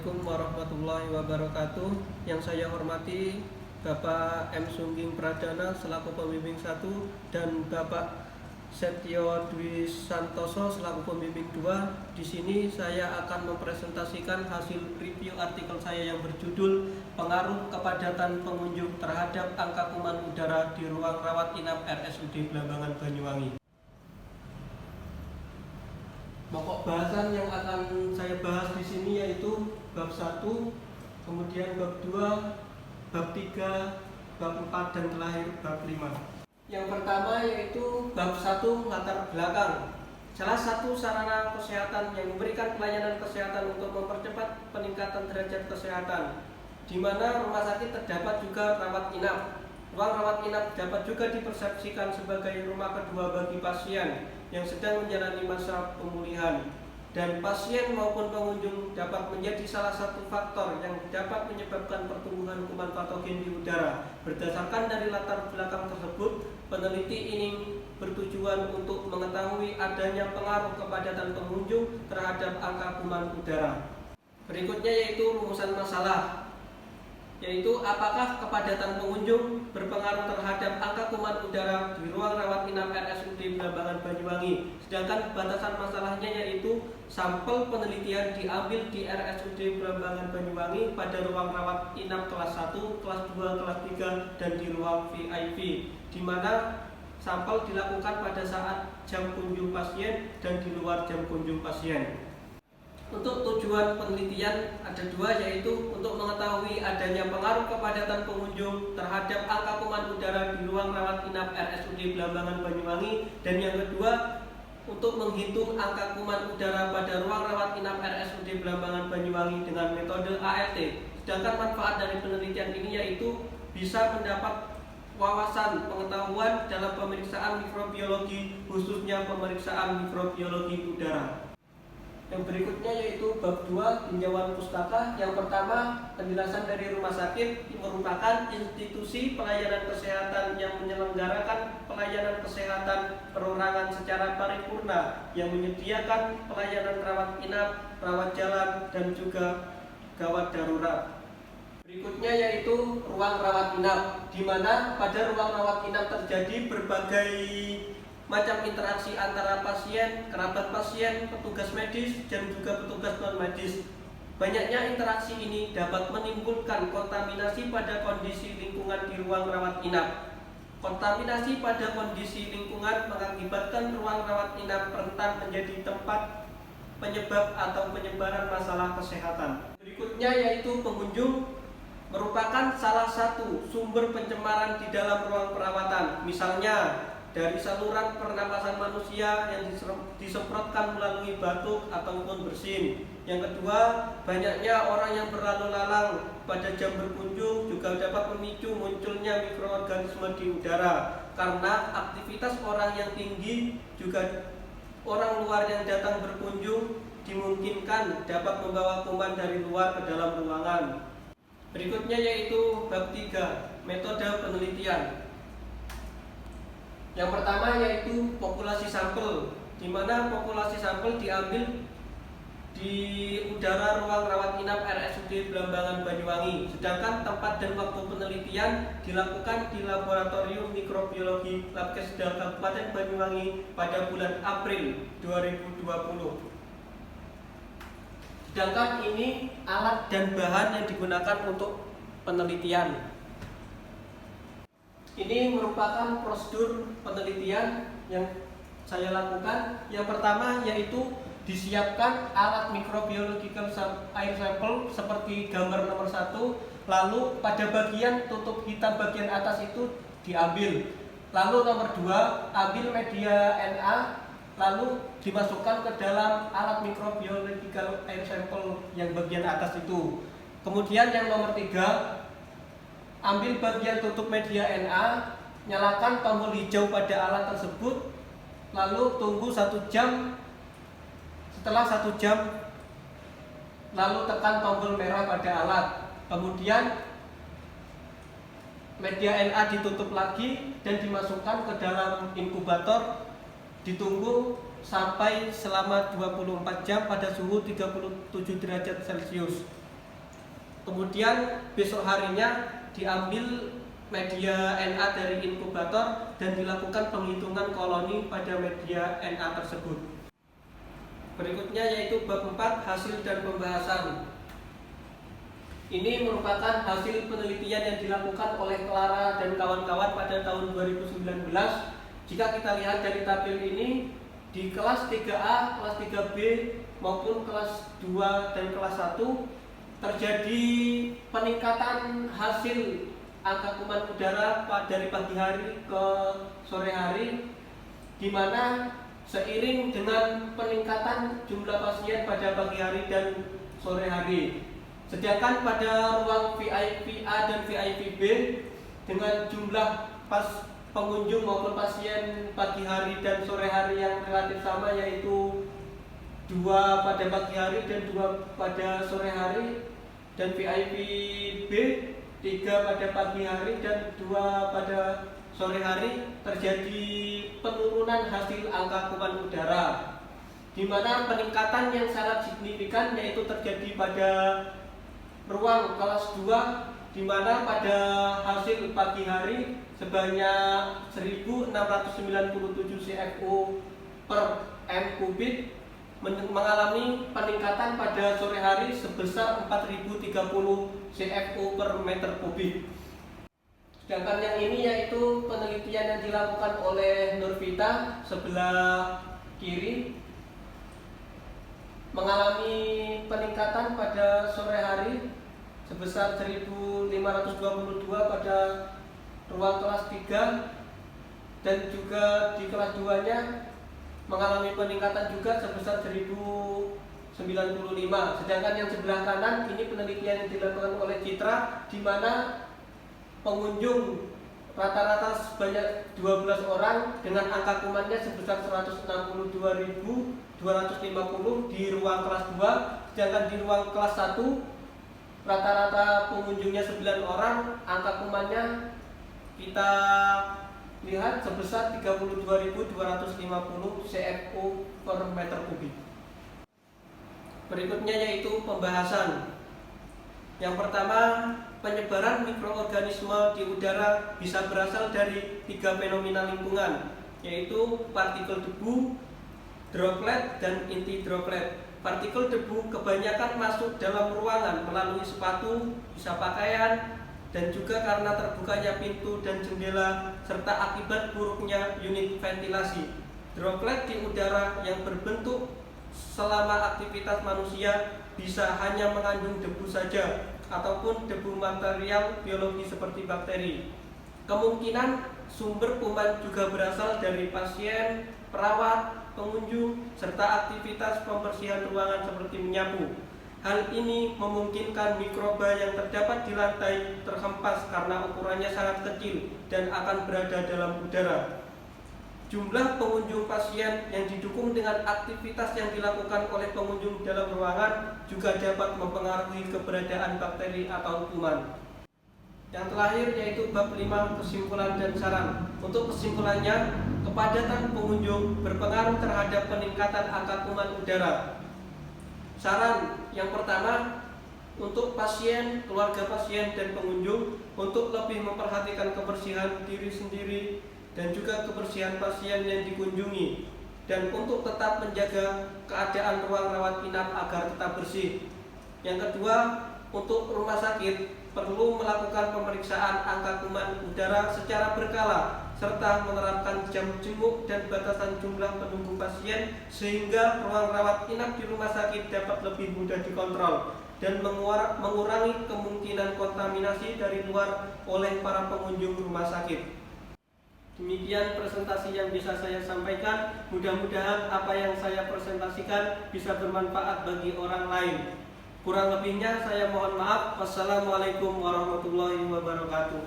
Assalamualaikum warahmatullahi wabarakatuh. Yang saya hormati Bapak M. Sungging Pradana selaku pembimbing 1 dan Bapak Setio Dwi Santoso selaku pembimbing 2. Di sini saya akan mempresentasikan hasil review artikel saya yang berjudul Pengaruh Kepadatan Pengunjung Terhadap Angka Kuman Udara di Ruang Rawat Inap RSUD Blambangan Banyuwangi. Pokok bahasan yang akan saya bahas di sini yaitu bab 1, kemudian bab 2, bab 3, bab 4 dan terakhir bab 5. Yang pertama yaitu bab 1 latar belakang. Salah satu sarana kesehatan yang memberikan pelayanan kesehatan untuk mempercepat peningkatan derajat kesehatan, di mana rumah sakit terdapat juga rawat inap. Ruang rawat inap dapat juga dipersepsikan sebagai rumah kedua bagi pasien yang sedang menjalani masa pemulihan, dan pasien maupun pengunjung dapat menjadi salah satu faktor yang dapat menyebabkan pertumbuhan kuman patogen di udara. Berdasarkan dari latar belakang tersebut, peneliti ini bertujuan untuk mengetahui adanya pengaruh kepadatan pengunjung terhadap angka kuman udara. Berikutnya yaitu rumusan masalah, yaitu apakah kepadatan pengunjung berpengaruh terhadap angka kuman udara di ruang rawat inap RSUD Blambangan Banyuwangi. Sedangkan batasan masalahnya yaitu sampel penelitian diambil di RSUD Blambangan Banyuwangi pada ruang rawat inap kelas 1, kelas 2, kelas 3 dan di ruang VIP, di mana sampel dilakukan pada saat jam kunjung pasien dan di luar jam kunjung pasien. Untuk tujuan penelitian ada dua, yaitu untuk mengetahui adanya pengaruh kepadatan pengunjung terhadap angka kuman udara di ruang rawat inap RSUD Blambangan Banyuwangi, dan yang kedua untuk menghitung angka kuman udara pada ruang rawat inap RSUD Blambangan Banyuwangi dengan metode ALT. Sedangkan manfaat dari penelitian ini yaitu bisa mendapat wawasan pengetahuan dalam pemeriksaan mikrobiologi, khususnya pemeriksaan mikrobiologi udara. Yang berikutnya yaitu bab 2 tinjauan pustaka. Yang pertama, penjelasan dari rumah sakit merupakan institusi pelayanan kesehatan yang menyelenggarakan pelayanan kesehatan perorangan secara paripurna, yang menyediakan pelayanan rawat inap, rawat jalan, dan juga gawat darurat. Berikutnya yaitu ruang rawat inap, di mana pada ruang rawat inap terjadi berbagai macam interaksi antara pasien, kerabat pasien, petugas medis, dan juga petugas non-medis. Banyaknya interaksi ini dapat menimbulkan kontaminasi pada kondisi lingkungan di ruang rawat inap. Kontaminasi pada kondisi lingkungan mengakibatkan ruang rawat inap rentan menjadi tempat penyebab atau penyebaran masalah kesehatan. Berikutnya yaitu pengunjung merupakan salah satu sumber pencemaran di dalam ruang perawatan. Misalnya dari saluran pernapasan manusia yang disemprotkan melalui batuk ataupun bersin. Yang kedua, banyaknya orang yang berlalu lalang pada jam berkunjung juga dapat memicu munculnya mikroorganisme di udara, karena aktivitas orang yang tinggi juga orang luar yang datang berkunjung dimungkinkan dapat membawa kuman dari luar ke dalam ruangan. Berikutnya yaitu bab 3, metode penelitian. Yang pertama yaitu populasi sampel, di mana populasi sampel diambil di udara ruang rawat inap RSUD Blambangan Banyuwangi. Sedangkan tempat dan waktu penelitian dilakukan di Laboratorium Mikrobiologi Labkesda Kabupaten Banyuwangi pada bulan April 2020. Sedangkan ini alat dan bahan yang digunakan untuk penelitian. Ini merupakan prosedur penelitian yang saya lakukan. Yang pertama yaitu disiapkan alat microbiological air sample seperti gambar nomor 1. Lalu pada bagian tutup hitam bagian atas itu diambil. Lalu nomor 2, ambil media Na, lalu dimasukkan ke dalam alat microbiological air sample yang bagian atas itu. Kemudian yang nomor 3, ambil bagian tutup media Na, nyalakan tombol hijau pada alat tersebut, lalu tunggu 1 jam. Setelah 1 jam, lalu tekan tombol merah pada alat. Kemudian media Na ditutup lagi dan dimasukkan ke dalam inkubator, ditunggu sampai selama 24 jam pada suhu 37 derajat Celcius. Kemudian besok harinya diambil media NA dari inkubator dan dilakukan penghitungan koloni pada media NA tersebut. Berikutnya yaitu bab 4, hasil dan pembahasan. Ini merupakan hasil penelitian yang dilakukan oleh Clara dan kawan-kawan pada tahun 2019. Jika kita lihat dari tabel ini, di kelas 3A, kelas 3B maupun kelas 2 dan kelas 1 terjadi peningkatan hasil angka kuman udara dari pagi hari ke sore hari, di mana seiring dengan peningkatan jumlah pasien pada pagi hari dan sore hari. Sedangkan pada ruang VIP A dan VIP B dengan jumlah pengunjung maupun pasien pagi hari dan sore hari yang relatif sama, yaitu 2 pada pagi hari dan 2 pada sore hari, dan VIP B 3 pada pagi hari dan 2 pada sore hari, terjadi penurunan hasil angka kuman udara, di mana peningkatan yang sangat signifikan yaitu terjadi pada ruang kelas 2, di mana pada hasil pagi hari sebanyak 1697 CFO per M kubik mengalami peningkatan pada sore hari sebesar 4030 CFO per meter kubik. Sedangkan yang ini yaitu penelitian yang dilakukan oleh Nurvita sebelah kiri, mengalami peningkatan pada sore hari sebesar 1522 pada ruang kelas 3, dan juga di kelas 2-nya mengalami peningkatan juga sebesar 1095. Sedangkan yang sebelah kanan ini penelitian yang dilakukan oleh Citra, di mana pengunjung rata-rata sebanyak 12 orang dengan angka kumannya sebesar 162.250 di ruang kelas 2. Sedangkan di ruang kelas 1 rata-rata pengunjungnya 9 orang, angka kumannya kita lihat sebesar 32.250 CFO per meter kubik. Berikutnya yaitu pembahasan. Yang pertama, penyebaran mikroorganisme di udara bisa berasal dari 3 fenomena lingkungan, yaitu partikel debu, droplet, dan inti droplet. Partikel debu kebanyakan masuk dalam ruangan melalui sepatu, bisa pakaian, dan juga karena terbukanya pintu dan jendela, serta akibat buruknya unit ventilasi. Droplet di udara yang berbentuk selama aktivitas manusia bisa hanya mengandung debu saja, ataupun debu material biologi seperti bakteri. Kemungkinan sumber kuman juga berasal dari pasien, perawat, pengunjung, serta aktivitas pembersihan ruangan seperti menyapu. Hal ini memungkinkan mikroba yang terdapat di lantai terhempas karena ukurannya sangat kecil dan akan berada dalam udara. Jumlah pengunjung pasien yang didukung dengan aktivitas yang dilakukan oleh pengunjung dalam ruangan juga dapat mempengaruhi keberadaan bakteri atau kuman. Yang terakhir yaitu bab 5, kesimpulan dan saran. Untuk kesimpulannya, kepadatan pengunjung berpengaruh terhadap peningkatan angka kuman udara. Saran yang pertama, untuk pasien, keluarga pasien, dan pengunjung untuk lebih memperhatikan kebersihan diri sendiri dan juga kebersihan pasien yang dikunjungi, dan untuk tetap menjaga keadaan ruang rawat inap agar tetap bersih. Yang kedua, untuk rumah sakit perlu melakukan pemeriksaan angka kuman udara secara berkala, serta menerapkan jam jenguk dan batasan jumlah penunggu pasien sehingga ruang rawat inap di rumah sakit dapat lebih mudah dikontrol dan mengurangi kemungkinan kontaminasi dari luar oleh para pengunjung rumah sakit. Demikian presentasi yang bisa saya sampaikan. Mudah-mudahan apa yang saya presentasikan bisa bermanfaat bagi orang lain. Kurang lebihnya saya mohon maaf. Wassalamualaikum warahmatullahi wabarakatuh.